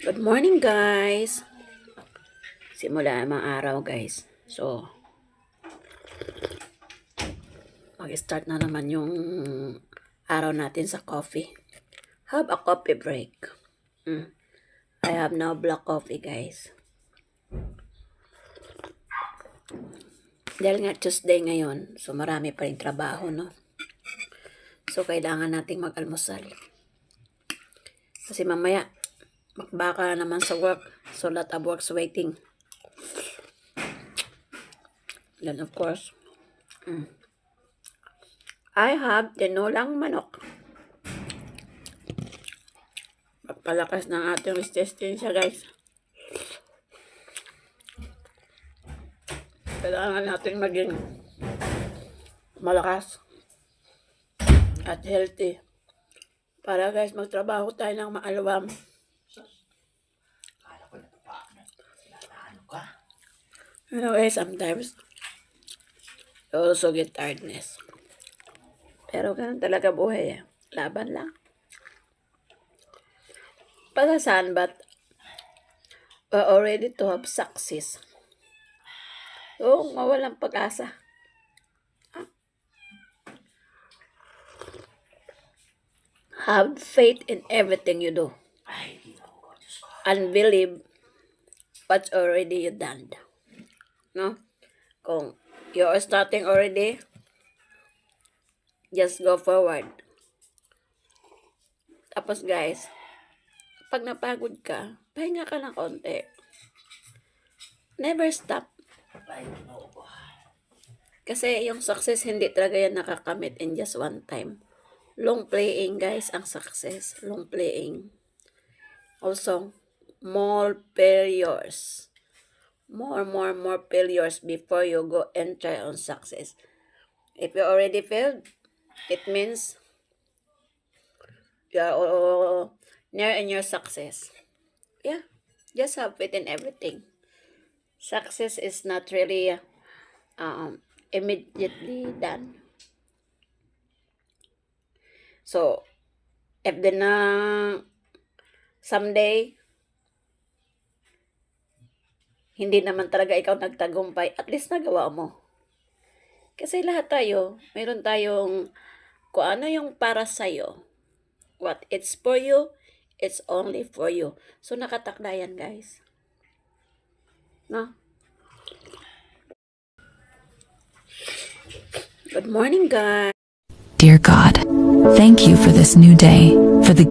Good morning, guys. Simula ang mga araw, guys. So, mag-start na naman yung araw natin sa coffee. Have a coffee break. I have no black coffee, guys. Dahil nga Tuesday ngayon, so marami pa rin trabaho, no? So, kailangan nating mag-almusal. Kasi mamaya, makbaka naman sa work. So, lot of work's waiting. Then, of course, I have tinolang manok. Pagpalakas ng ating resistensya, guys. Kailangan natin maging malakas at healthy. Para, guys, magtrabaho tayo ng maalawam. You know, sometimes you also get tiredness. Pero ganun talaga buhay, eh. Laban lang. Pagkasan, but we're already to have success. So, mawalang pag-asa. Have faith in everything you do. And believe what's already you done. No? Kung you're starting already, just go forward. Tapos, guys, pag napagod ka, pahinga ka ng konti. Never stop. Kasi yung success, hindi talaga yan nakakamit in just one time. Long playing, guys, ang success. Long playing. Also, more failures. More failures before you go enter on success. If you already failed, it means you are near in your success. Yeah, just have faith in everything. Success is not really immediately done. So, if then someday, hindi naman talaga ikaw nagtagumpay, at least nagawa mo. Kasi lahat tayo, mayroon tayong kung ano yung para sa'yo. What it's for you, it's only for you. So, nakatakda yan, guys. No? Good morning, guys. Dear God, thank you for this new day, for the